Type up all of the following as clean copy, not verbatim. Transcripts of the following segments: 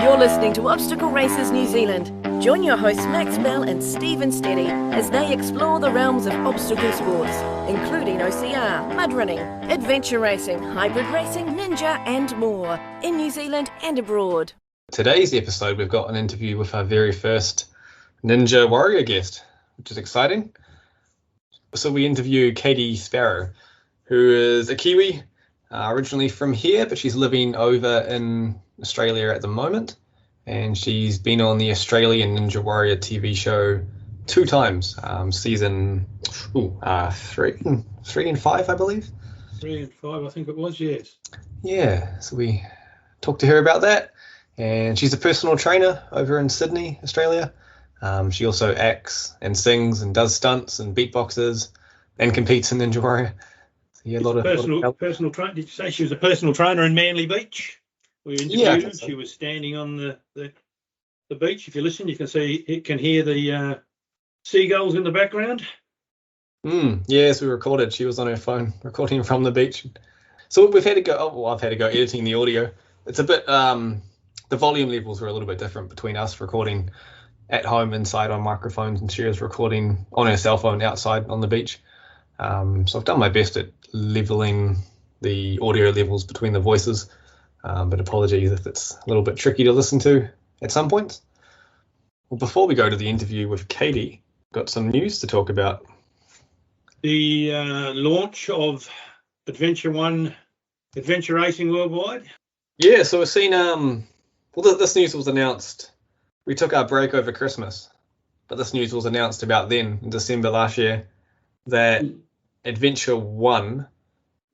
You're listening to Obstacle Races New Zealand. Join your hosts Max Bell and Stephen Steady as they explore the realms of obstacle sports, including OCR, mud running, adventure racing, hybrid racing, ninja and more, in New Zealand and abroad. Today's episode, we've got an interview with our very first Ninja Warrior guest, which is exciting. So we interview Katie Sparrow, who is a Kiwi, originally from here, but she's living over in Australia at the moment. And she's been on the Australian Ninja Warrior TV show 2 times, season 3 and 5, I believe. 3 and 5, I think it was, yes. Yeah, so we talked to her about that. And she's a personal trainer over in Sydney, Australia. She also acts and sings and does stunts and beatboxes and competes in Ninja Warrior. So yeah, personal trainer. Did you say she was a personal trainer in Manly Beach? We interviewed her. So. She was standing on the beach. If you listen, you can hear the seagulls in the background. Yes, we recorded. She was on her phone recording from the beach. So we've had to go. I've had to go editing the audio. It's a bit. The volume levels were a little bit different between us recording at home inside on microphones and she was recording on her cell phone outside on the beach. So I've done my best at leveling the audio levels between the voices, but apologies if it's a little bit tricky to listen to at some points. Well, before we go to the interview with Katie, got some news to talk about. The launch of Adventure Racing Worldwide. Yeah, so we've seen, this news was announced. We took our break over Christmas, but this news was announced about then in December last year that Adventure 1,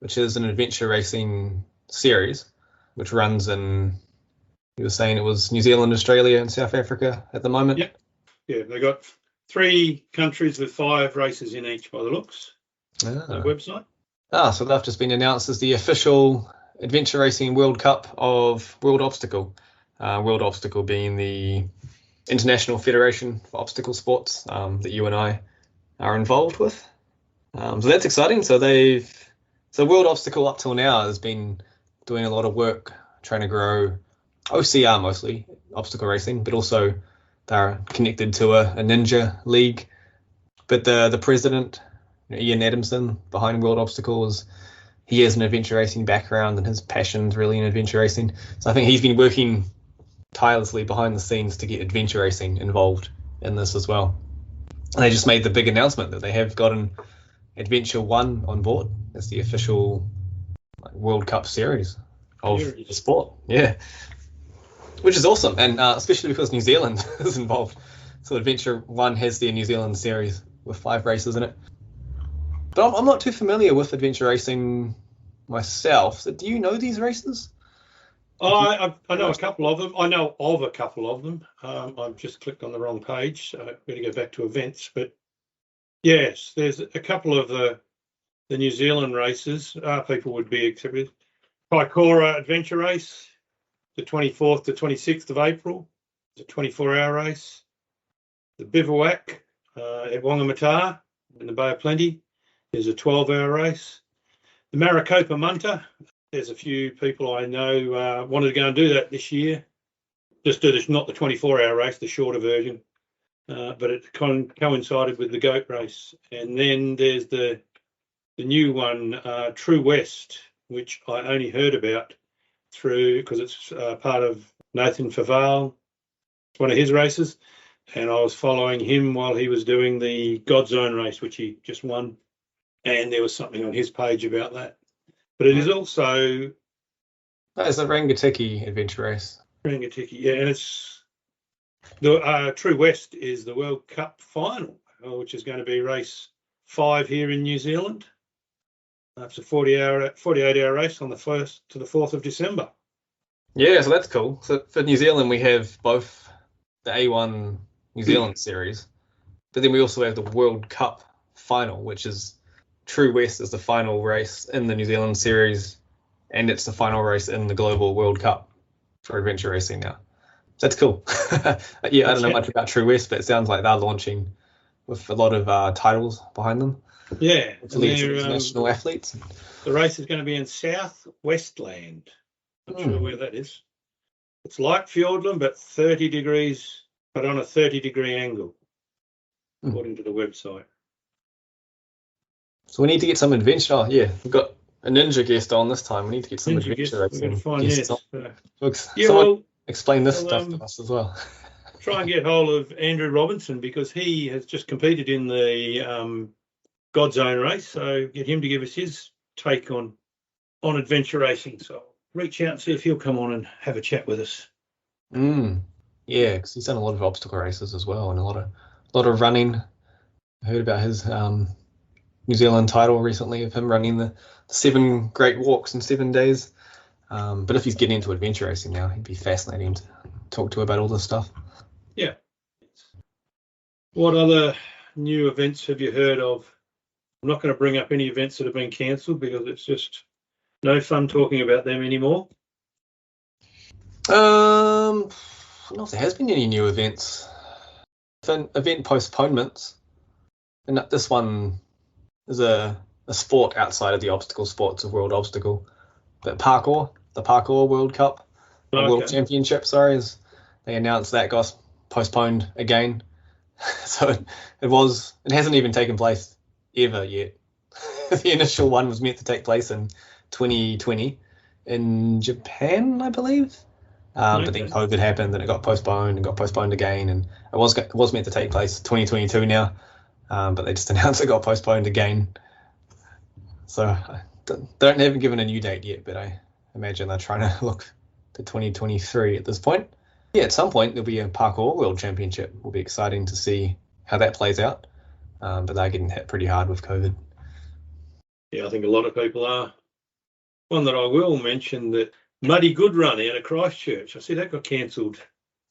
which is an adventure racing series, which runs in, you were saying it was New Zealand, Australia, and South Africa at the moment? Yep. Yeah, they got 3 countries with 5 races in each by the looks on the website. So they've just been announced as the official Adventure Racing World Cup of World Obstacle. World Obstacle being the International Federation for Obstacle Sports that you and I are involved with. So that's exciting. So World Obstacle up till now has been doing a lot of work trying to grow OCR mostly, obstacle racing, but also they're connected to a ninja league. But the president, Ian Adamson, behind World Obstacle, he has an adventure racing background and his passion's really in adventure racing. So I think he's been working tirelessly behind the scenes to get adventure racing involved in this as well. And they just made the big announcement that they have gotten Adventure 1 on board as the official World Cup series of the sport. Yeah, which is awesome, and especially because New Zealand is involved. So Adventure 1 has their New Zealand series with 5 races in it. But I'm not too familiar with adventure racing myself. So do you know these races? I know a couple of them. I know of a couple of them. I've just clicked on the wrong page, so I'm going to go back to events. But yes, there's a couple of the New Zealand races people would be excited. Parkour Adventure Race, the 24th to 26th of April. It's a 24-hour race. The Bivouac at Whangamata in the Bay of Plenty is a 12-hour race. The Maricopa Munta. There's a few people I know wanted to go and do that this year. Just do this, not the 24-hour race, the shorter version, but it coincided with the goat race. And then there's the new one, True West, which I only heard about because it's part of Nathan Faval. It's one of his races, and I was following him while he was doing the God Zone race, which he just won. And there was something on his page about that. But it is also... It's a Rangatiki adventure race. Rangatiki, yeah. And it's... The True West is the World Cup final, which is going to be race 5 here in New Zealand. It's a 48-hour race on the 1st to the 4th of December. Yeah, so that's cool. So for New Zealand, we have both the A1 New Zealand series, but then we also have the World Cup final, which is... True West is the final race in the New Zealand series, and it's the final race in the Global World Cup for adventure racing now. That's cool. Yeah, I don't know much about True West, but it sounds like they're launching with a lot of titles behind them. Yeah, international athletes. The race is going to be in South Westland. Not sure where that is. It's like Fiordland, but 30 degrees, but on a 30-degree angle, according to the website. So we need to get some adventure. Oh, yeah, we've got a ninja guest on this time. We need to get some Ninja adventure guest, we're going to racing find guests yes. on. Well, explain this well, stuff to us as well. Try and get hold of Andrew Robinson, because he has just competed in the God Zone race. So get him to give us his take on adventure racing. So reach out and see if he'll come on and have a chat with us. Yeah, because he's done a lot of obstacle races as well, and a lot of running. I heard about his New Zealand title recently of him running the 7 great walks in 7 days. But if he's getting into adventure racing now, he'd be fascinating to talk to about all this stuff. Yeah. What other new events have you heard of? I'm not going to bring up any events that have been cancelled, because it's just no fun talking about them anymore. I don't know if there has been any new events. Event postponements, and this one is a sport outside of the obstacle sports of World Obstacle, but the Parkour World Cup, World Championship, they announced that got postponed again. So it hasn't even taken place ever yet. The initial one was meant to take place in 2020 in Japan, I believe. But then COVID happened, and it got postponed again, and it was meant to take place 2022 now, but they just announced it got postponed again. So they haven't given a new date yet, but I imagine they're trying to look to 2023 at this point. Yeah, at some point there'll be a Parkour World Championship. Will be exciting to see how that plays out, but they're getting hit pretty hard with COVID. Yeah, I think a lot of people are. One that I will mention, that Muddy Good Run out of Christchurch. I see that got cancelled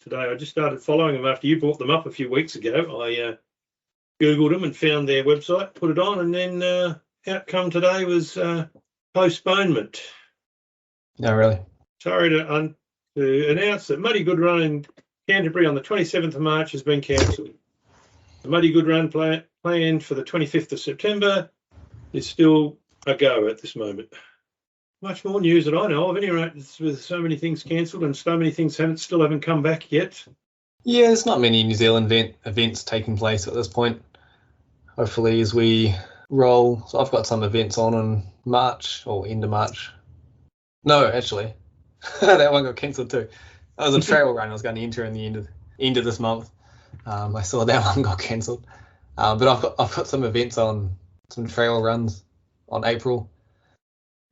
today. I just started following them after you brought them up a few weeks ago. I Googled them and found their website, put it on, and then outcome today was postponement. No, really? Sorry to announce that Muddy Good Run in Canterbury on the 27th of March has been cancelled. The Muddy Good Run planned for the 25th of September is still a go at this moment. Much more news that I know of. Anyway, with so many things cancelled and so many things still haven't come back yet. Yeah, there's not many New Zealand events taking place at this point. Hopefully, as we roll, so I've got some events on in March or end of March. No, actually, that one got cancelled too. That was a trail run I was going to enter in the end of this month. I saw that one got cancelled, but I've got some events on, some trail runs on April,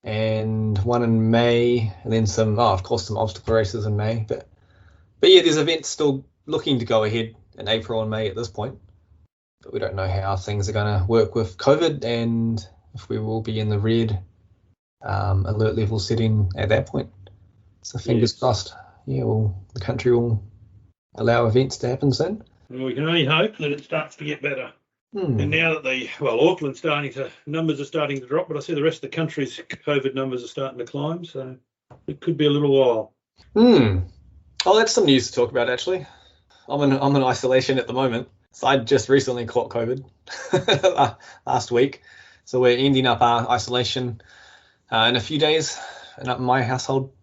and one in May, and then some obstacle races in May. But yeah, there's events still looking to go ahead in April and May at this point. But we don't know how things are going to work with COVID, and if we will be in the red alert level setting at that point. So fingers crossed. Yeah, the country will allow events to happen soon. Well, we can only hope that it starts to get better. And now that Auckland's numbers are starting to drop, but I see the rest of the country's COVID numbers are starting to climb, so it could be a little while. Oh, that's some news to talk about, actually. I'm in isolation at the moment. So I just recently caught COVID last week. So we're ending up our isolation in a few days in my household.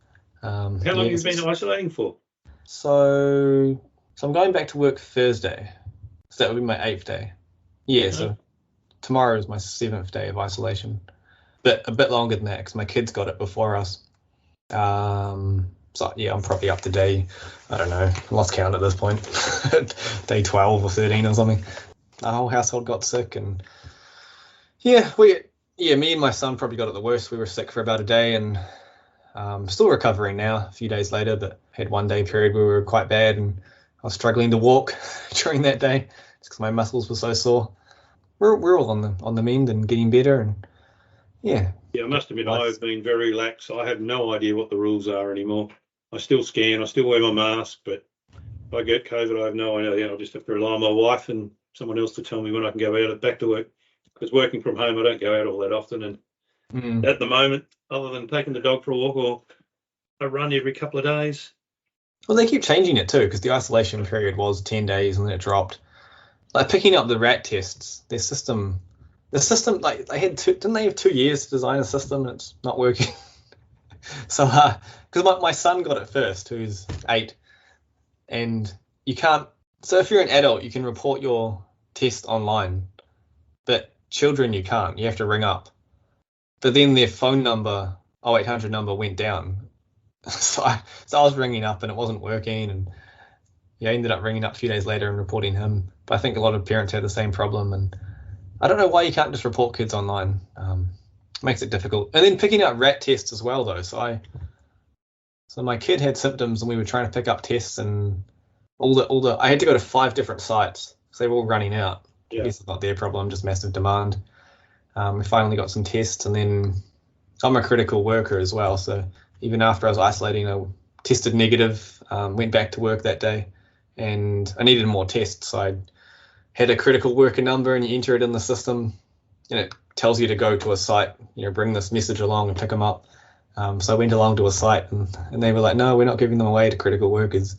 How long have you been isolating for? So I'm going back to work Thursday. So that would be my 8th day. Yeah, so tomorrow is my 7th day of isolation. But a bit longer than that, because my kids got it before us. So yeah, I'm probably up to day, I don't know, lost count at this point, day 12 or 13 or something. Our whole household got sick, and me and my son probably got it the worst. We were sick for about a day, and still recovering now a few days later, but had one day period where we were quite bad, and I was struggling to walk during that day just because my muscles were so sore. We're all on the mend and getting better, and yeah. Yeah, I must admit, I've been very lax. I have no idea what the rules are anymore. I still scan, I still wear my mask, but if I get COVID, I have no idea. I'll just have to rely on my wife and someone else to tell me when I can go back to work. Because working from home, I don't go out all that often. And at the moment, other than taking the dog for a walk or a run every couple of days. Well, they keep changing it too, because the isolation period was 10 days and then it dropped. Like picking up the rat tests, the system, like they had didn't they have 2 years to design a system and it's not working? So, because my son got it first, who's 8, and you can't. So if you're an adult, you can report your test online, but children you can't. You have to ring up. But then their phone number, 0800 number, went down. So I was ringing up and it wasn't working, and I ended up ringing up a few days later and reporting him. But I think a lot of parents had the same problem, and I don't know why you can't just report kids online. Makes it difficult. And then picking up rat tests as well, though. So my kid had symptoms, and we were trying to pick up tests, and I had to go to 5 different sites, so they were all running out. Yeah. I guess it's not their problem, just massive demand. We finally got some tests, and then I'm a critical worker as well, so even after I was isolating, I tested negative, went back to work that day, and I needed more tests. So I had a critical worker number, and you enter it in the system, and it tells you to go to a site, bring this message along and pick them up. So I went along to a site, and they were like, no, we're not giving them away to critical workers.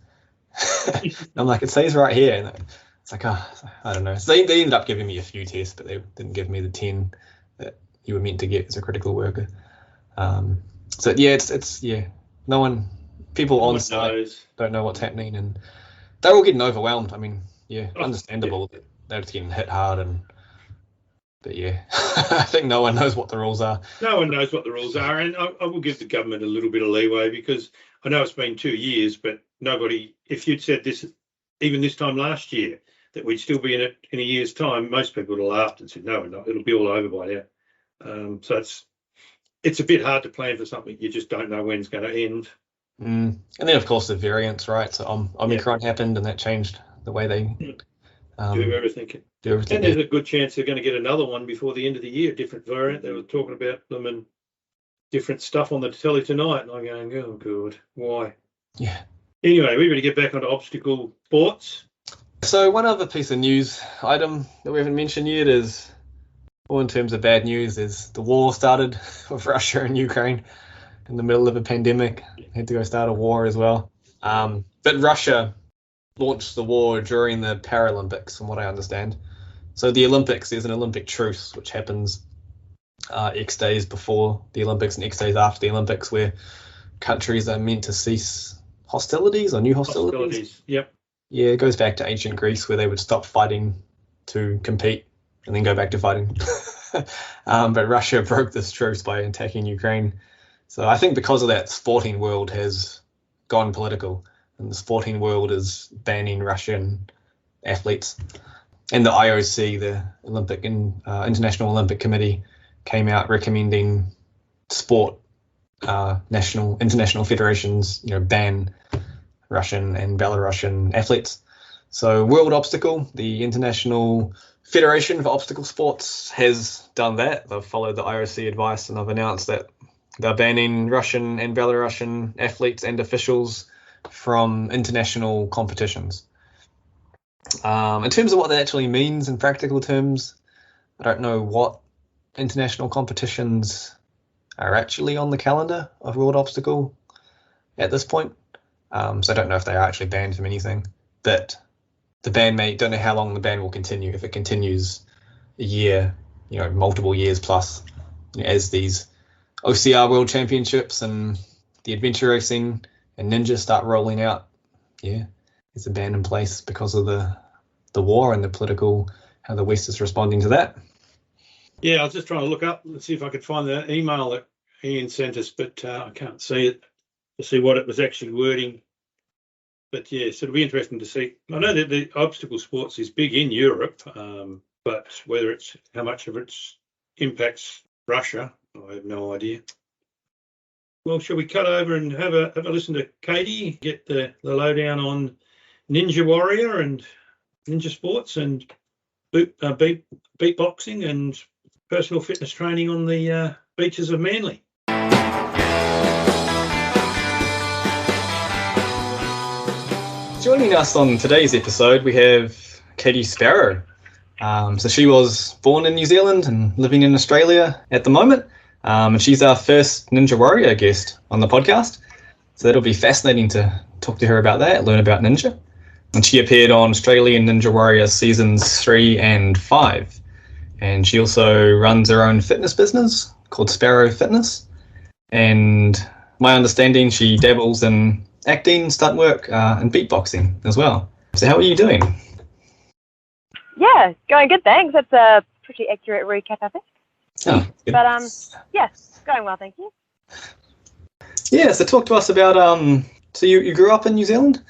I'm like, it says right here. And it's like, I don't know. So they ended up giving me a few tests, but they didn't give me the 10 that you were meant to get as a critical worker. So yeah, it's people on site don't know what's happening, and they're all getting overwhelmed. I mean, understandable. Yeah. They're just getting hit hard, but yeah, I think no one knows what the rules are. No one knows what the rules are, and I will give the government a little bit of leeway, because I know it's been 2 years, but nobody, if you'd said this, even this time last year, that we'd still be in it in a year's time, most people would have laughed and said, no, it'll be all over by now. So it's a bit hard to plan for something you just don't know when it's going to end. And then, of course, the variants, right? So Omicron happened, and that changed the way they do everything. And there's a good chance they're going to get another one before the end of the year, different variant. They were talking about them and different stuff on the telly tonight, and I'm going, oh, God, why? Yeah. Anyway, we better get back onto obstacle sports. So one other piece of news item that we haven't mentioned yet is, well, in terms of bad news, is the war started with Russia and Ukraine in the middle of a pandemic. They had to go start a war as well. But Russia launched the war during the Paralympics, from what I understand. So the Olympics, there's an Olympic truce, which happens X days before the Olympics and X days after the Olympics, where countries are meant to cease hostilities or new hostilities. Yep. Yeah, it goes back to ancient Greece, where they would stop fighting to compete and then go back to fighting. But Russia broke this truce by attacking Ukraine. So I think because of that, sporting world has gone political, and the sporting world is banning Russian athletes. And the IOC, the International Olympic Committee, came out recommending international federations, ban Russian and Belarusian athletes. So World Obstacle, the International Federation for Obstacle Sports, has done that. They've followed the IOC advice, and they've announced that they're banning Russian and Belarusian athletes and officials from international competitions. In terms of what that actually means in practical terms, I don't know what international competitions are actually on the calendar of World Obstacle at this point. So I don't know if they are actually banned from anything. But the ban don't know how long the ban will continue. If it continues a year, multiple years plus, as these OCR World Championships and the adventure racing and ninja start rolling out, there's a ban in place because of the war and the political, how the West is responding to that. Yeah, I was just trying to look up and see if I could find the email that Ian sent us, but I can't see it to see what it was actually wording. But yeah, so it'll be interesting to see. I know that the obstacle sports is big in Europe, but how much of it impacts Russia, I have no idea. Well, shall we cut over and have a listen to Katie, get the lowdown on Ninja Warrior and ninja sports and beatboxing and personal fitness training on the beaches of Manly. Joining us on today's episode, we have Katie Sparrow. So she was born in New Zealand and living in Australia at the moment. And she's our first Ninja Warrior guest on the podcast. So that'll be fascinating to talk to her about that, learn about Ninja. And she appeared on Australian Ninja Warrior seasons 3 and 5. And she also runs her own fitness business called Sparrow Fitness. And my understanding, she dabbles in acting, stunt work, and beatboxing as well. So how are you doing? Yeah, going good, thanks. That's a pretty accurate recap, I think. Oh, good. But yeah, going well, thank you. Yeah, so talk to us about so you grew up in New Zealand?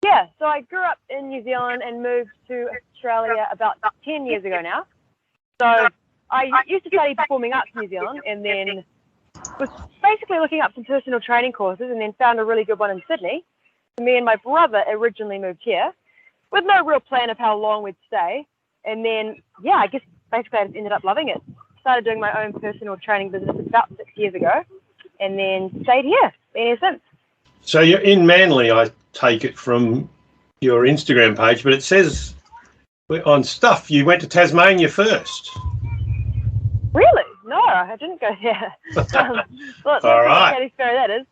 Yeah, so I grew up in New Zealand and moved to Australia about 10 years ago now. So I used to study performing arts in New Zealand and then was basically looking up some personal training courses and then found a really good one in Sydney. Me and my brother originally moved here with no real plan of how long we'd stay. And then, yeah, I guess basically I just ended up loving it. Started doing my own personal training business about 6 years ago and then stayed here, been here since. So you're in Manly, I take it from your Instagram page, but it says on stuff you went to Tasmania first. Really? No, I didn't go there. Well, All right. Katie Sparrow, that is.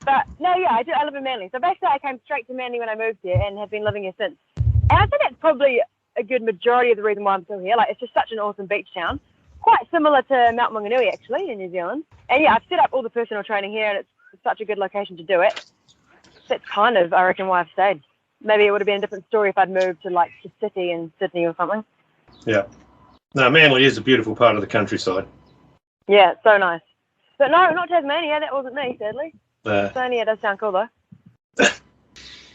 But no, yeah, I live in Manly. So basically I came straight to Manly when I moved here and have been living here since. And I think that's probably a good majority of the reason why I'm still here. Like, it's just such an awesome beach town. Quite similar to Mount Maunganui, actually, in New Zealand. And yeah, I've set up all the personal training here and it's such a good location to do it. That's kind of, I reckon, why I've stayed. Maybe it would have been a different story if I'd moved to like the city in Sydney or something. Yeah. No, Manly is a beautiful part of the countryside. Yeah, it's so nice. But no, not Tasmania. That wasn't me, sadly. Tasmania does sound cool, though.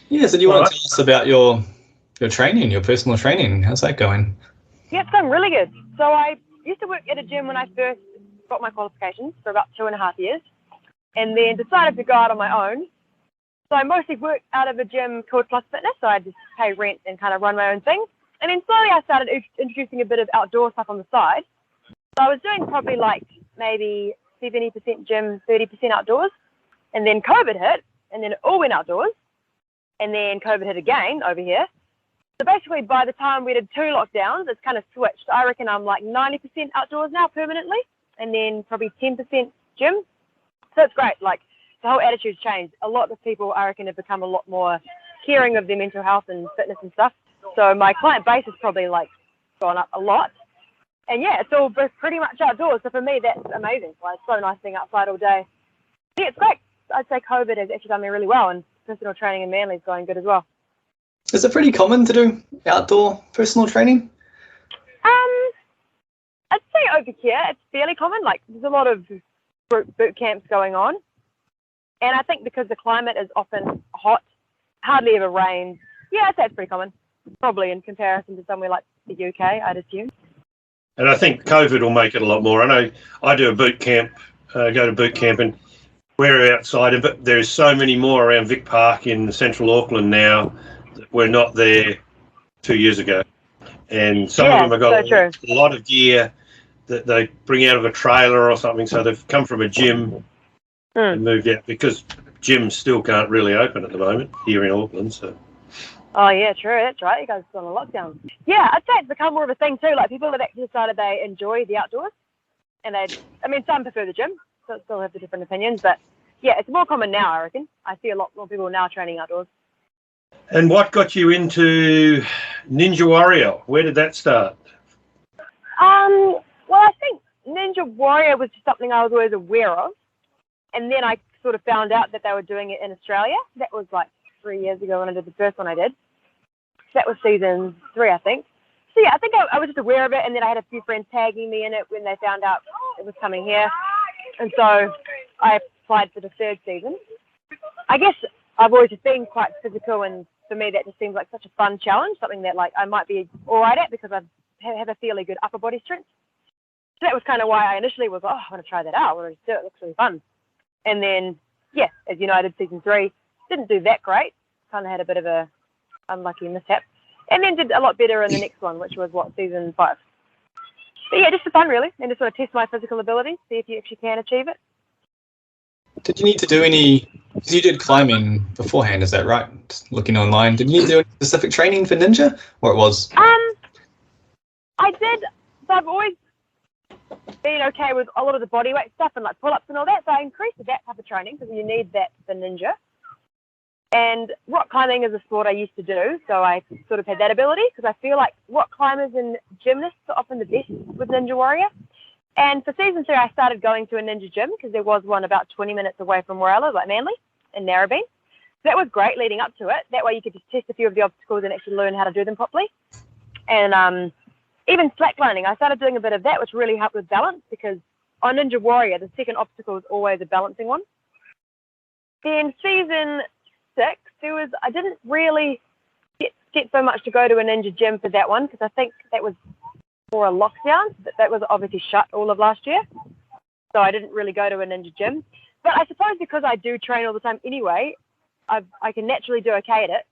Yeah, so do you want to tell us about your training, your personal training? How's that going? Yeah, it's going really good. So I used to work at a gym when I first got my qualifications for about 2.5 years and then decided to go out on my own. So I mostly worked out of a gym called Plus Fitness, so I just pay rent and kind of run my own thing. And then slowly I started introducing a bit of outdoor stuff on the side. So I was doing probably like maybe 70% gym, 30% outdoors. And then COVID hit, and then it all went outdoors. And then COVID hit again over here. So basically by the time we did 2 lockdowns, it's kind of switched. I reckon I'm like 90% outdoors now permanently, and then probably 10% gym. So it's great. Like, the whole attitude's changed. A lot of people, I reckon, have become a lot more caring of their mental health and fitness and stuff. So my client base has probably like gone up a lot. And yeah, it's all pretty much outdoors. So for me, that's amazing. Like, it's so nice being outside all day. Yeah, it's great. I'd say COVID has actually done me really well, and personal training in Manly is going good as well. Is it pretty common to do outdoor personal training? I'd say over here it's fairly common. Like, there's a lot of group boot camps going on. And I think because the climate is often hot, hardly ever rains. Yeah, I'd say it's pretty common, probably in comparison to somewhere like the UK, I'd assume. And I think COVID will make it a lot more. I know I do a boot camp, go to boot camp, and we're outside, but there's so many more around Vic Park in central Auckland now that were not there 2 years ago. And some of them have got a lot of gear that they bring out of a trailer or something. So they've come from a gym and moved out because gyms still can't really open at the moment here in Auckland. So. Oh, yeah, true. That's right. You guys are still on lockdown. Yeah, I'd say it's become more of a thing too. Like, people have actually decided they enjoy the outdoors. And some prefer the gym, so still have the different opinions. But yeah, it's more common now, I reckon. I see a lot more people now training outdoors. And what got you into Ninja Warrior? Where did that start? Well, I think Ninja Warrior was just something I was always aware of. And then I sort of found out that they were doing it in Australia. That was like 3 years ago when I did the first one I did. That was season 3, I think. So yeah, I think I was just aware of it, and then I had a few friends tagging me in it when they found out it was coming here. And so I applied for the 3rd season. I guess I've always just been quite physical, and for me that just seems like such a fun challenge, something that like I might be all right at because I have a fairly good upper body strength. So that was kind of why I initially was, I want to try that out. I want to do it. It looks really fun. And then, yeah, as you know, I did season 3. Didn't do that great. Kind of had a bit of a unlucky mishap. And then did a lot better in the next one, which was, season 5. But yeah, just for fun, really. And just sort of test my physical ability, see if you actually can achieve it. Did you need to do any, because you did climbing beforehand, is that right? Just looking online. Did you need to do any specific training for Ninja? Or it was? I did. So I've always been okay with a lot of the body weight stuff and like pull-ups and all that. So I increased that type of training because you need that for Ninja. And rock climbing is a sport I used to do, so I sort of had that ability because I feel like rock climbers and gymnasts are often the best with Ninja Warrior. And for season 3, I started going to a ninja gym because there was one about 20 minutes away from where I live, like Manly, in Narrabeen. So that was great leading up to it. That way you could just test a few of the obstacles and actually learn how to do them properly. And even slacklining, I started doing a bit of that, which really helped with balance, because on Ninja Warrior, the second obstacle is always a balancing one. Then season 6, I didn't really get so much to go to a ninja gym for that one, because I think that was for a lockdown. That was obviously shut all of last year. So I didn't really go to a ninja gym. But I suppose because I do train all the time anyway, I can naturally do okay at it.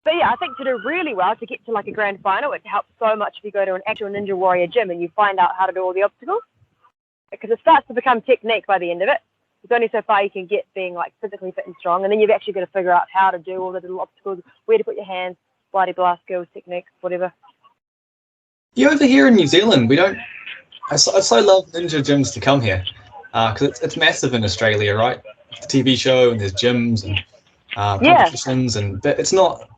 But yeah, I think to do really well, to get to like a grand final, it helps so much if you go to an actual Ninja Warrior gym and you find out how to do all the obstacles. Because it starts to become technique by the end of it. There's only so far you can get being like physically fit and strong, and then you've actually got to figure out how to do all the little obstacles, where to put your hands, bloody blast skills, techniques, whatever. Yeah, over here in New Zealand, we don't. I so love ninja gyms to come here, because it's massive in Australia, right? The TV show, and there's gyms and competitions, but it's not.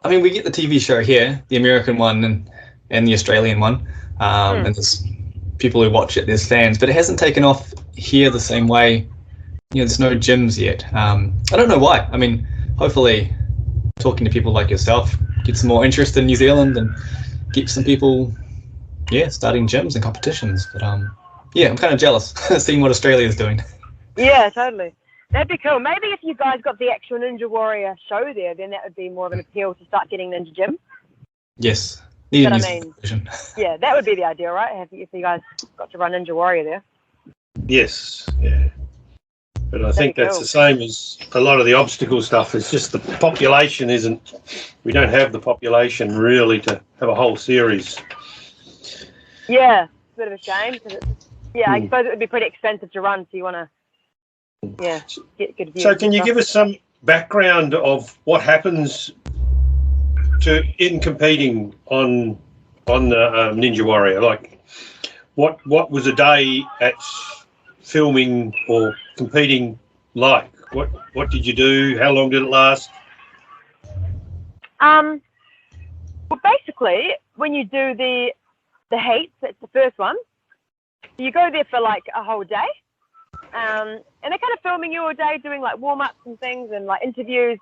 I mean, we get the TV show here, the American one and the Australian one, and there's people who watch it, there's fans, but it hasn't taken off here the same way. You know, there's no gyms yet. I don't know why. I mean, hopefully talking to people like yourself get some more interest in New Zealand and get some people, starting gyms and competitions. But yeah, I'm kind of jealous seeing what Australia's doing. Yeah, totally. That'd be cool. Maybe if you guys got the actual Ninja Warrior show there, then that would be more of an appeal to start getting Ninja Gym. Yes. But I mean, yeah, that would be the idea, right? If you guys got to run Ninja Warrior there. Yes, yeah. But I think that's the same as a lot of the obstacle stuff. It's just the population we don't have the population really to have a whole series. Yeah, it's a bit of a shame. I suppose it would be pretty expensive to run, so you want to, get good views. So can you give us some background of what happens in competing on the Ninja Warrior? Like, what was a day at filming or competing like? What did you do? How long did it last? Well, basically, when you do the heats, that's the first one. You go there for like a whole day, and they're kind of filming you all day, doing like warm-ups and things and like interviews.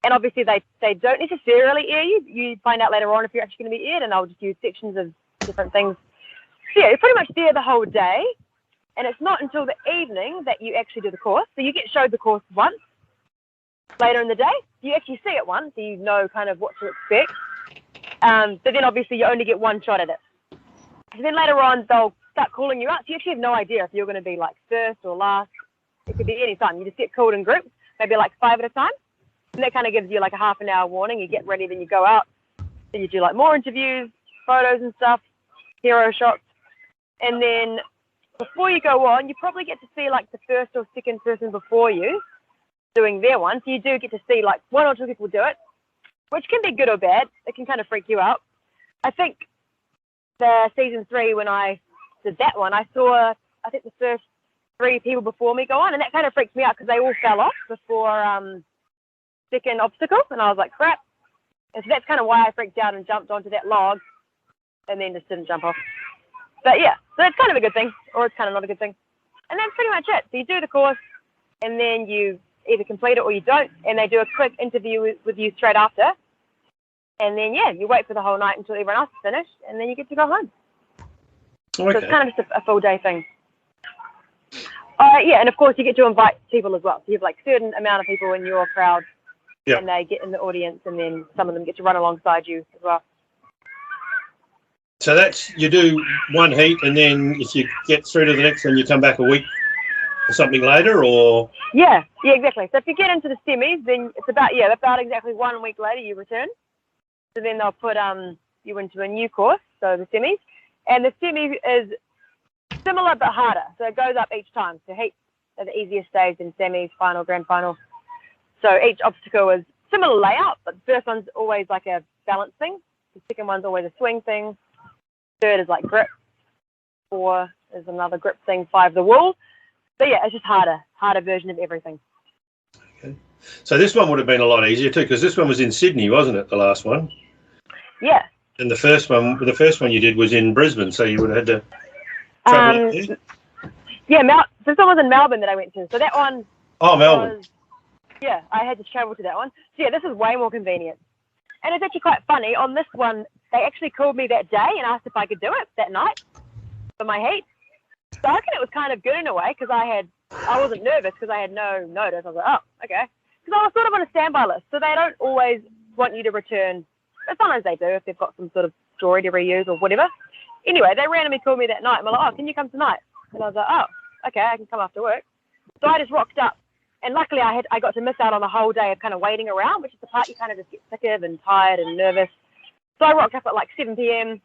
And obviously they don't necessarily air you. You find out later on if you're actually going to be aired, and I'll just use sections of different things. So yeah, you're pretty much there the whole day. And it's not until the evening that you actually do the course. So you get showed the course once later in the day. You actually see it once, so you know kind of what to expect. But then obviously you only get one shot at it. And then later on, they'll start calling you out. So you actually have no idea if you're going to be like first or last. It could be any time. You just get called in groups, maybe like 5 at a time. And that kind of gives you like a half an hour warning. You get ready, then you go out. So you do like more interviews, photos and stuff, hero shots. And then before you go on, you probably get to see like the first or second person before you doing their one. So you do get to see like 1 or 2 people do it, which can be good or bad. It can kind of freak you out. I think the season 3, when I did that one, I saw, I think the first 3 people before me go on, and that kind of freaked me out because they all fell off before second obstacle, and I was like, crap. And so that's kind of why I freaked out and jumped onto that log and then just didn't jump off. But yeah, so it's kind of a good thing, or it's kind of not a good thing. And that's pretty much it. So you do the course, and then you either complete it or you don't, and they do a quick interview with you straight after. And then, you wait for the whole night until everyone else is finished, and then you get to go home. Okay. So it's kind of just a full day thing. And of course you get to invite people as well. So you have like a certain amount of people in your crowd, and they get in the audience, and then some of them get to run alongside you as well. So you do one heat, and then if you get through to the next one, you come back a week or something later, or? Yeah, exactly. So if you get into the semis, then it's about exactly 1 week later you return. So then they'll put you into a new course, so the semis. And the semi is similar but harder. So it goes up each time. So heats are the easiest stage, in semis, final, grand final. So each obstacle is similar layout, but the first one's always like a balance thing. The second one's always a swing thing. Third is like grip. 4 is another grip thing. 5 the wall. So yeah, it's just harder version of everything. Okay. So this one would have been a lot easier too, because this one was in Sydney, wasn't it? The last one. Yeah. And the first one you did was in Brisbane, so you would have had to travel? Yeah, so someone was in Melbourne that I went to. So that one. Oh, Melbourne. Yeah, I had to travel to that one. So yeah, this is way more convenient. And it's actually quite funny. On this one, they actually called me that day and asked if I could do it that night for my heat. So I reckon it was kind of good in a way because I wasn't nervous because I had no notice. I was like, oh, okay. Because I was sort of on a standby list, so they don't always want you to return. But sometimes they do if they've got some sort of story to reuse or whatever. Anyway, they randomly called me that night and were like, oh, can you come tonight? And I was like, oh, okay, I can come after work. So I just rocked up. And luckily I got to miss out on a whole day of kind of waiting around, which is the part you kind of just get sick of and tired and nervous. So I rocked up at like 7 p.m,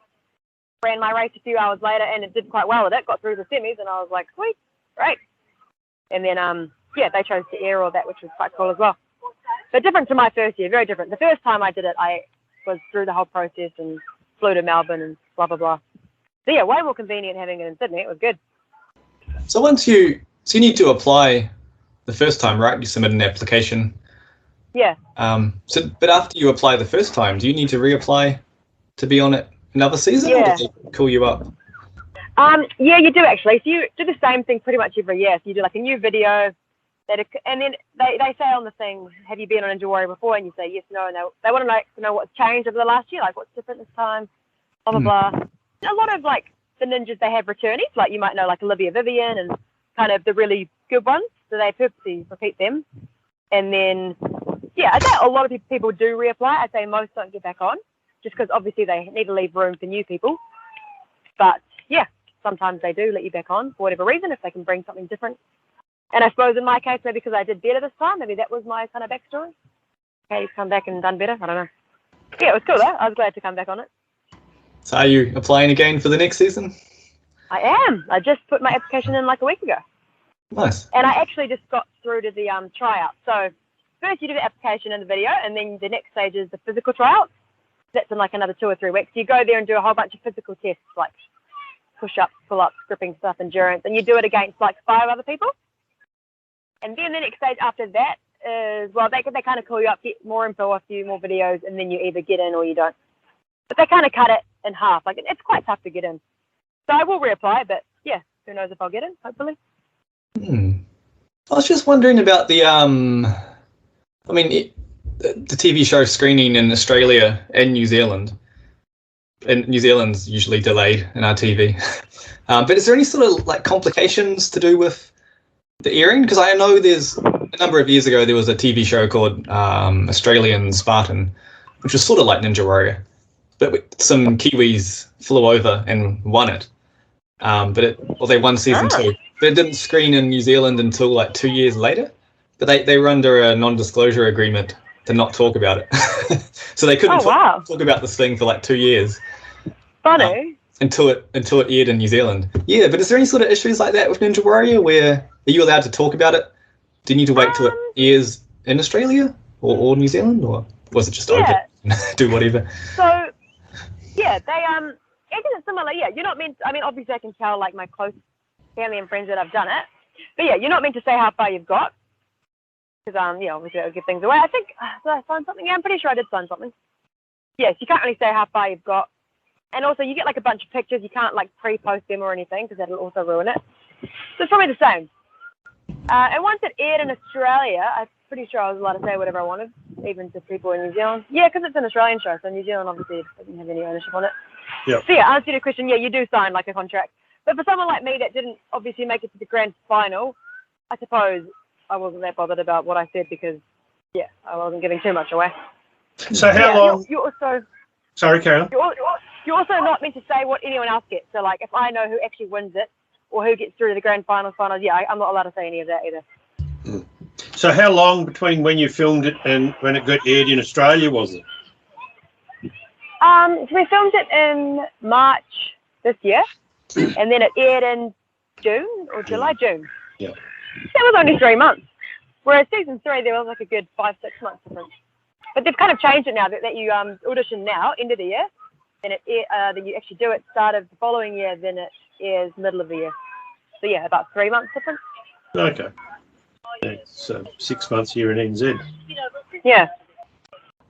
ran my race a few hours later, and it did quite well at it, got through the semis, and I was like, sweet, great. And then, they chose to air all that, which was quite cool as well. But different to my first year, very different. The first time I did it, I was through the whole process and flew to Melbourne and blah, blah, blah. So yeah, way more convenient having it in Sydney. It was good. So you need to apply the first time, right? You submit an application. Yeah. But after you apply the first time, do you need to reapply to be on it another season? Yeah. Or do they call you up? Yeah, you do actually. So you do the same thing pretty much every year. So you do like a new video, and then they say on the thing, have you been on Ninja Warrior before? And you say yes, no, and they want to know what's changed over the last year, like what's different this time, blah, blah, blah. A lot of like the ninjas, they have returnees, like you might know like Olivia Vivian and kind of the really good ones. So they purposely repeat them. And then, yeah, I'd say a lot of people do reapply. I'd say most don't get back on just because obviously they need to leave room for new people. But yeah, sometimes they do let you back on for whatever reason if they can bring something different. And I suppose in my case, maybe because I did better this time, maybe that was my kind of backstory. Katie's come back and done better. I don't know. Yeah, it was cool though. I was glad to come back on it. So are you applying again for the next season? I am. I just put my application in like a week ago. Nice. And I actually just got through to the tryout. So first you do the application and the video, and then the next stage is the physical tryouts. That's in like another 2 or 3 weeks. You go there and do a whole bunch of physical tests like push-ups, pull-ups, gripping stuff, endurance, and you do it against like 5 other people. And then the next stage after that is, well, they kind of call you up, get more info, a few more videos, and then you either get in or you don't. But they kind of cut it in half. Like it's quite tough to get in. So I will reapply, but yeah, who knows if I'll get in, hopefully. I was just wondering about the the TV show screening in Australia and New Zealand. And New Zealand's usually delayed in our TV. But is there any sort of like complications to do with the airing? Because I know there's a number of years ago there was a TV show called Australian Spartan, which was sort of like Ninja Warrior, but some Kiwis flew over and won it. They won season 2. But it didn't screen in New Zealand until like 2 years later. But they were under a non-disclosure agreement to not talk about it. So they couldn't talk about this thing for like 2 years. Funny. Until it aired in New Zealand. Yeah, but is there any sort of issues like that with Ninja Warrior where are you allowed to talk about it? Do you need to wait till it airs in Australia or New Zealand, or was it just open? Do whatever? So yeah, they it's similar. Yeah, you're not meant. I mean, obviously, I can tell like my close family and friends that I've done it, but yeah, you're not meant to say how far you've got because obviously it'll give things away. I think did I sign something? Yeah, I'm pretty sure I did sign something. Yes, you can't really say how far you've got, and also you get like a bunch of pictures. You can't like pre-post them or anything because that'll also ruin it. So it's probably the same. And once it aired in Australia, I'm pretty sure I was allowed to say whatever I wanted, even to people in New Zealand. Yeah, because it's an Australian show, so New Zealand obviously doesn't have any ownership on it. Yeah. So yeah, answer your question. Yeah, you do sign like a contract. But for someone like me that didn't obviously make it to the grand final, I suppose I wasn't that bothered about what I said because, yeah, I wasn't giving too much away. So how long? You're also. Sorry, Carolyn. You're also not meant to say what anyone else gets. So like, if I know who actually wins it or who gets through to the grand finals, yeah, I'm not allowed to say any of that either. So how long between when you filmed it and when it got aired in Australia was it? So we filmed it in March this year, and then it aired in June. Yeah. That was only 3 months. Whereas season 3, there was like a good 5-6 months difference. But they've kind of changed it now that you audition now, end of the year, then then you actually do it start of the following year, then it airs middle of the year. So yeah, about 3 months difference. Okay. It's 6 months here in NZ. Yeah.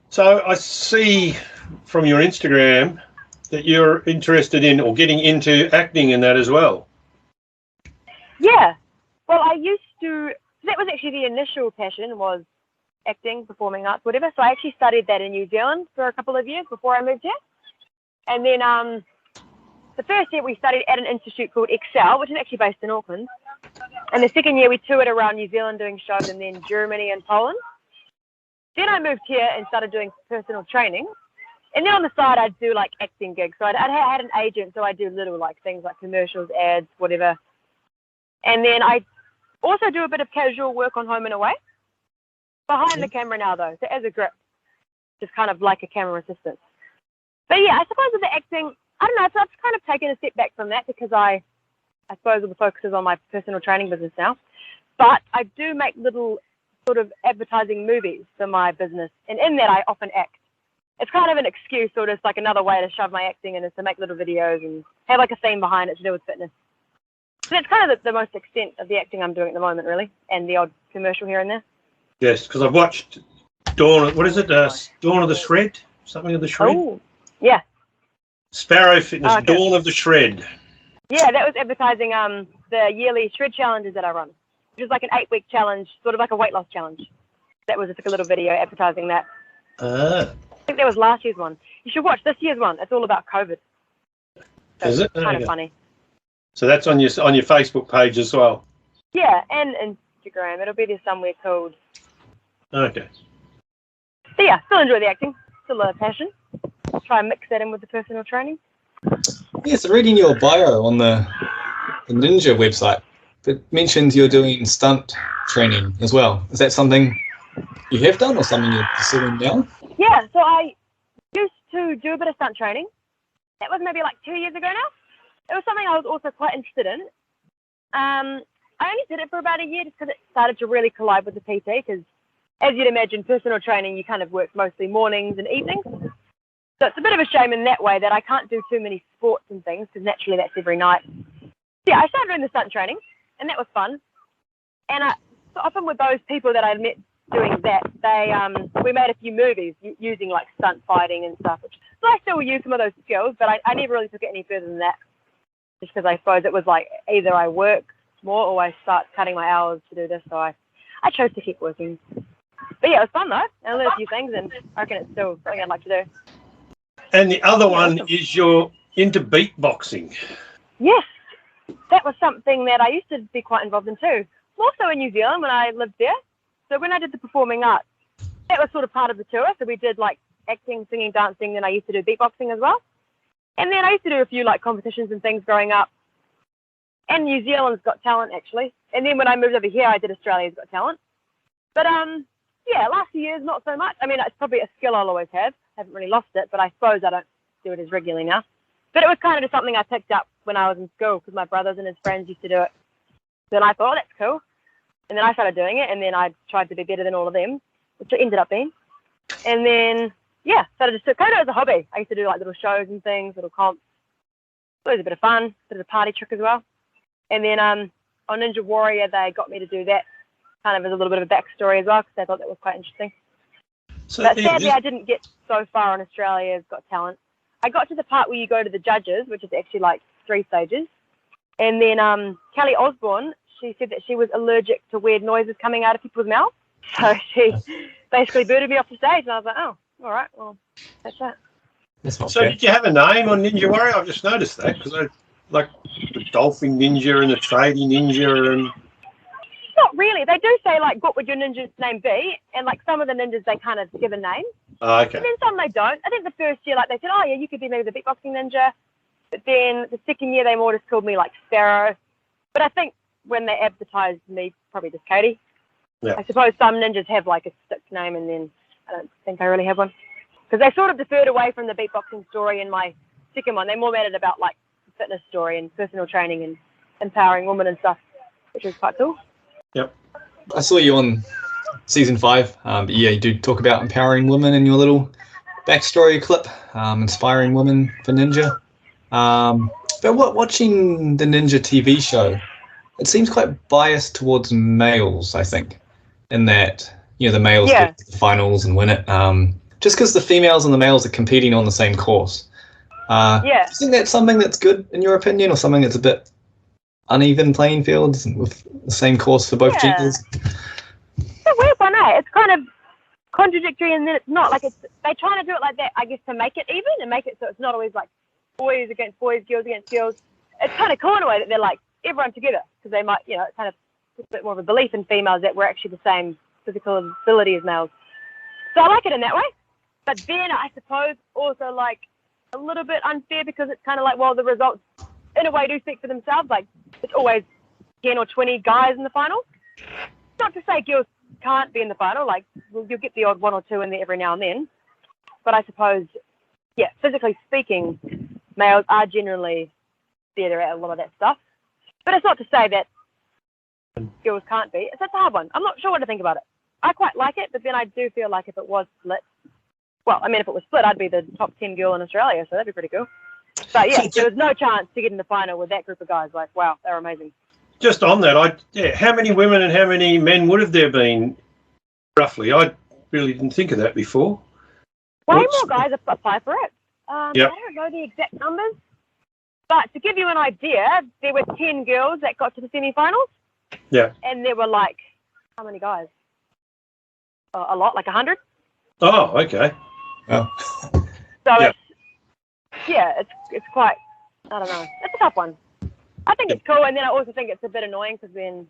So I see from your Instagram that you're interested in or getting into acting in that as well. Yeah. Well, I used to. That was actually the initial passion, was acting, performing arts, whatever. So I actually studied that in New Zealand for a couple of years before I moved here. And then the first year we studied at an institute called Excel, which is actually based in Auckland. And the second year we toured around New Zealand doing shows, and then Germany and Poland. Then I moved here and started doing personal training. And then on the side, I'd do like acting gigs. So I had an agent, so I do little like things like commercials, ads, whatever. And then I also do a bit of casual work on Home and Away. Behind the camera now, though, so as a grip, just kind of like a camera assistant. But yeah, I suppose with the acting, I don't know, so I've kind of taken a step back from that because I suppose the focus is on my personal training business now. But I do make little sort of advertising movies for my business, and in that I often act. It's kind of an excuse, or just like another way to shove my acting in, is to make little videos and have like a theme behind it to do with fitness. So that's kind of the most extent of the acting I'm doing at the moment, really, and the odd commercial here and there. Yes, because I've watched Dawn. What is it? Dawn of the Shred? Something of the Shred? Oh, yeah. Sparrow Fitness, Okay. Dawn of the Shred. Yeah, that was advertising the yearly shred challenges that I run, which is like an 8-week challenge, sort of like a weight loss challenge. That was just like a little video advertising that. Ah. I think that was last year's one. You should watch this year's one. It's all about COVID. So Is it? it's kind of funny. So that's on your Facebook page as well. Yeah, and Instagram. It'll be there somewhere called. Okay. But yeah, still enjoy the acting. Still a passion. Try and mix that in with the personal training. Yes, reading your bio on the Ninja website, it mentions you're doing stunt training as well. Is that something you have done or something you're pursuing now? Yeah, so I used to do a bit of stunt training. That was maybe like 2 years ago now. It was something I was also quite interested in. I only did it for about a year just because it started to really collide with the PT, because as you'd imagine, personal training, you kind of work mostly mornings and evenings. So it's a bit of a shame in that way that I can't do too many sports and things, because naturally that's every night. Yeah, I started doing the stunt training, and that was fun. And so often with those people that I met doing that, we made a few movies using like stunt fighting and stuff. So I still use some of those skills, but I never really took it any further than that, just because I suppose it was like either I work more or I start cutting my hours to do this. So I chose to keep working. But yeah, it was fun though. I learned a few things, and I reckon it's still something I'd like to do. And the other one is you're into beatboxing. Yes, that was something that I used to be quite involved in too. More so in New Zealand when I lived there. So when I did the performing arts, that was sort of part of the tour. So we did like acting, singing, dancing, then I used to do beatboxing as well. And then I used to do a few like competitions and things growing up. And New Zealand's Got Talent actually. And then when I moved over here, I did Australia's Got Talent. But yeah, last few years, not so much. I mean, it's probably a skill I'll always have. Haven't really lost it, but I suppose I don't do it as regularly now. But it was kind of just something I picked up when I was in school because my brothers and his friends used to do it. Then I thought, oh, that's cool. And then I started doing it, and then I tried to be better than all of them, which I ended up being. And then, yeah, started to kind of as a hobby. I used to do like little shows and things, little comps. It was a bit of fun, bit of a party trick as well. And then on Ninja Warrior, they got me to do that kind of as a little bit of a backstory as well, because I thought that was quite interesting. So But sadly, I didn't get so far on Australia's Got Talent. I got to the part where you go to the judges, which is actually like 3 stages. And then Kelly Osborne, she said that she was allergic to weird noises coming out of people's mouths. So she basically booted me off the stage. And I was like, oh, all right, well, that's that. That's not So fair. did you have a name on Ninja Warrior? I've just noticed that because I like the Dolphin Ninja and the Tradie Ninja and... Not really. They do say, like, what would your ninja's name be? And, like, some of the ninjas, they kind of give a name. Oh, okay. And then some they don't. I think the first year, like, they said, oh, yeah, you could be maybe the beatboxing ninja. But then the second year, they more just called me, like, Sparrow. But I think when they advertised me, probably just Katie. Yeah. I suppose some ninjas have, like, a stick name, and then I don't think I really have one. Because they sort of deferred away from the beatboxing story in my second one. They more made it about, like, the fitness story and personal training and empowering women and stuff, which was quite cool. Yep. I saw you on season 5. But yeah, you do talk about empowering women in your little backstory clip, inspiring women for Ninja. But watching the Ninja TV show, it seems quite biased towards males, I think, in that, you know, the males get to the finals and win it. Just because the females and the males are competing on the same course. Do you think that's something that's good in your opinion, or something that's a bit uneven playing fields with the same course for both genders. It's a weird one, eh? It's kind of contradictory, and then it's not. Like, they trying to do it like that, I guess, to make it even and make it so it's not always like boys against boys, girls against girls. It's kind of cool in a way that they're like everyone together, because they might, it's kind of a bit more of a belief in females that we're actually the same physical ability as males. So I like it in that way. But then I suppose also like a little bit unfair, because it's kind of like, well, the results in a way do speak for themselves. Like, it's always 10 or 20 guys in the final. Not to say girls can't be in the final. Like, you'll get the odd one or two in there every now and then. But I suppose, physically speaking, males are generally better at a lot of that stuff. But it's not to say that girls can't be. It's a hard one. I'm not sure what to think about it. I quite like it, but then I do feel like if it was split, well, I mean, if it was split, I'd be the top 10 girl in Australia, so that'd be pretty cool. But yeah, there was no chance to get in the final with that group of guys. Like, wow, they're amazing. Just on that, how many women and how many men would have there been, roughly? I really didn't think of that before. Way more guys apply for it. I don't know the exact numbers, but to give you an idea, there were 10 girls that got to the semi-finals. Yeah. And there were like, how many guys? A lot, like 100. Oh, okay. Oh. So it's quite, I don't know. It's a tough one. I think it's cool, and then I also think it's a bit annoying because then,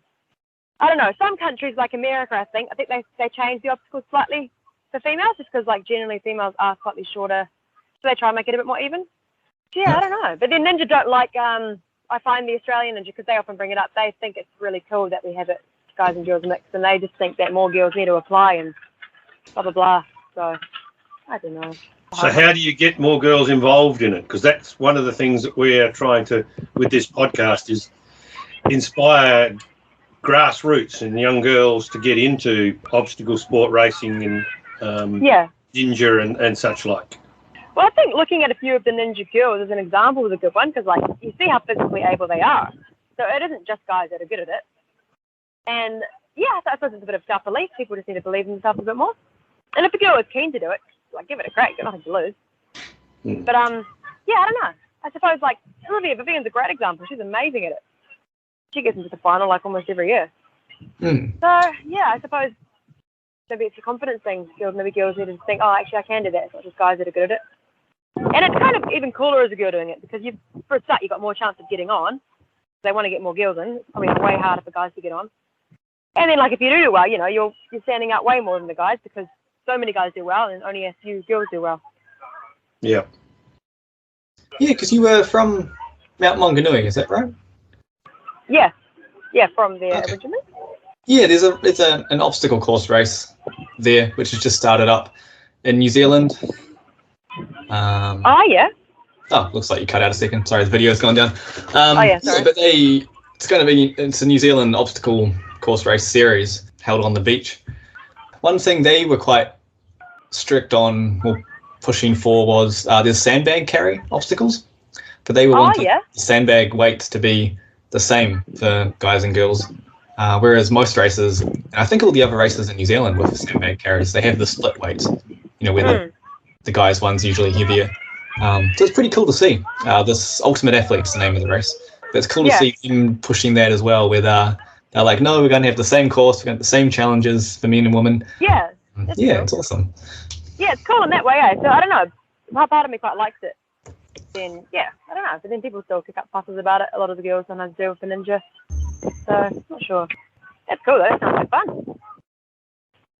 I don't know, some countries like America, I think they changed the obstacles slightly for females, just because like generally females are slightly shorter, so they try and make it a bit more even. Yeah, I don't know. But then Ninja don't like, I find the Australian Ninja, because they often bring it up, they think it's really cool that we have it guys and girls mixed, and they just think that more girls need to apply and blah, blah, blah. So, I don't know. So how do you get more girls involved in it? Because that's one of the things that we're trying to, with this podcast, is inspire grassroots and young girls to get into obstacle sport racing and ninja and such like. Well, I think looking at a few of the ninja girls as an example is a good one, because like you see how physically able they are. So it isn't just guys that are good at it. And I suppose it's a bit of self-belief. People just need to believe in themselves a bit more. And if a girl is keen to do it, like, give it a crack. Got nothing to lose. But I don't know. I suppose like Olivia Vivian's a great example. She's amazing at it. She gets into the final like almost every year. So I suppose maybe it's a confidence thing. Maybe girls need to think, oh, actually I can do that. It's not just guys that are good at it. And it's kind of even cooler as a girl doing it, because for a start you've got more chance of getting on. They want to get more girls in. It's probably way harder for guys to get on. And then like if you do well, you're standing out way more than the guys, because so many guys do well and only a few girls do well. Yeah. Yeah, because you were from Mount Maunganui, is that right? Yeah. Yeah, from there originally. Yeah, there's an obstacle course race there, which has just started up in New Zealand. Oh, looks like you cut out a second. Sorry, the video's gone down. Sorry. Yeah, but it's a New Zealand obstacle course race series held on the beach. One thing they were quite strict on, or pushing for, was there's sandbag carry obstacles, but they were wanting sandbag weights to be the same for guys and girls, whereas most races, and I think all the other races in New Zealand with sandbag carries, they have the split weights, where the guys one's usually heavier. So it's pretty cool to see. This Ultimate Athlete's the name of the race, but it's cool to see them pushing that as well, where they're like, no, we're going to have the same course, we're going to have the same challenges for men and women. Yeah. Cool. It's awesome. Yeah, it's cool in that way, So I don't know. Part of me quite likes it. Then, I don't know. But then people still kick up fusses about it. A lot of the girls sometimes do with the ninja. So, I'm not sure. That's cool, though. That sounds like fun. Well,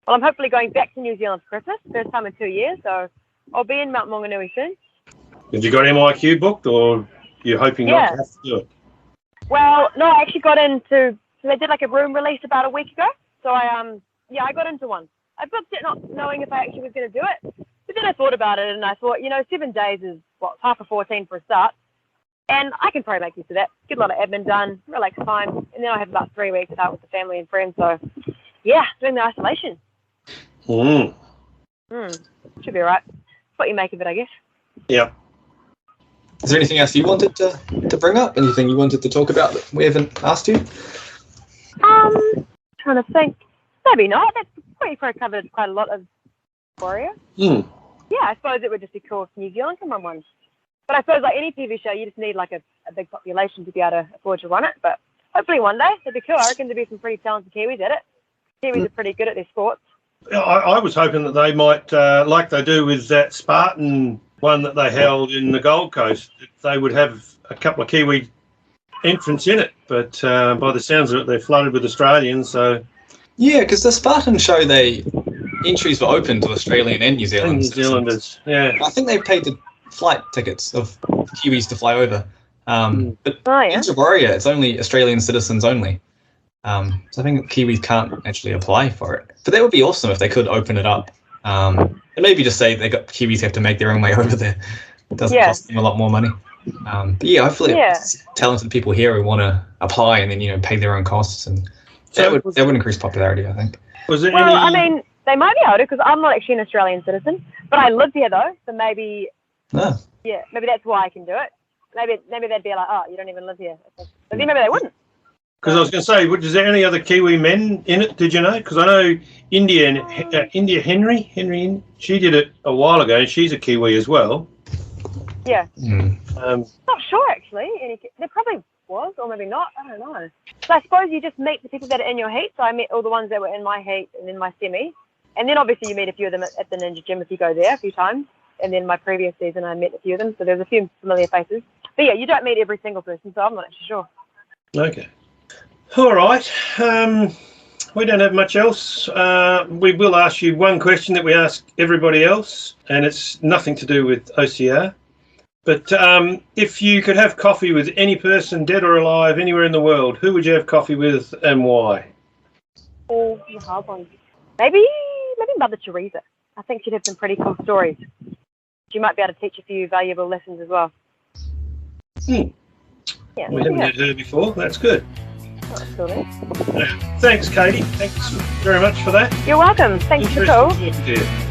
I'm hopefully going back to New Zealand for Christmas. First time in 2 years. So, I'll be in Mount Maunganui soon. Have you got MIQ booked, or you're hoping not to have to do it? Well, no, I actually got into... So they did like a room release about a week ago. So I got into one. I booked it not knowing if I actually was going to do it. But then I thought about it, and I thought, 7 days is, half of 14 for a start. And I can probably make use of that. Get a lot of admin done, relax time. And then I have about 3 weeks out with the family and friends. So, doing the isolation. Should be all right. What you make of it, I guess. Yeah. Is there anything else you wanted to bring up? Anything you wanted to talk about that we haven't asked you? Trying to think. Maybe not. That's probably covered quite a lot of Warrior. Yeah, I suppose it would just be cool if New Zealand can run one. But I suppose like any TV show, you just need like a big population to be able to afford to run it. But hopefully one day. It'd be cool. I reckon there'd be some pretty talented Kiwis at it. Kiwis are pretty good at their sports. I was hoping that they might, like they do with that Spartan one that they held in the Gold Coast, they would have a couple of Kiwi entrants in it. But by the sounds of it, they're flooded with Australians. So Yeah, because the Spartan show, entries were open to Australian and New Zealand. New Zealanders, yeah. I think they paid the flight tickets of Kiwis to fly over. But Ninja Warrior, it's only Australian citizens only. So I think Kiwis can't actually apply for it. But that would be awesome if they could open it up. And maybe just say Kiwis have to make their own way over there. It doesn't cost them a lot more money. But yeah, hopefully it's talented people here who want to apply and then pay their own costs, and that would increase popularity, I think. I mean, they might be able to, because I'm not actually an Australian citizen, but I live here though, so maybe maybe that's why I can do it. Maybe they'd be like, oh, you don't even live here. But then maybe they wouldn't. Because I was going to say, is there any other Kiwi men in it? Did you know? Because I know India Henry, she did it a while ago, and she's a Kiwi as well. Yeah. Not sure actually. There probably was, or maybe not. I don't know. So I suppose you just meet the people that are in your heat. So I met all the ones that were in my heat and in my semi, and then obviously you meet a few of them at the Ninja Gym if you go there a few times. And then my previous season, I met a few of them, so there's a few familiar faces. But yeah, you don't meet every single person, so I'm not actually sure. Okay. All right. We don't have much else. We will ask you one question that we ask everybody else, and it's nothing to do with OCR. But if you could have coffee with any person, dead or alive, anywhere in the world, who would you have coffee with and why? Oh, the hard one. Maybe Mother Teresa. I think she'd have some pretty cool stories. She might be able to teach a few valuable lessons as well. Yeah, we haven't had her before. That's good. Absolutely. Thanks, Katie. Thanks very much for that. You're welcome. Thanks for the call. Interesting talking to you.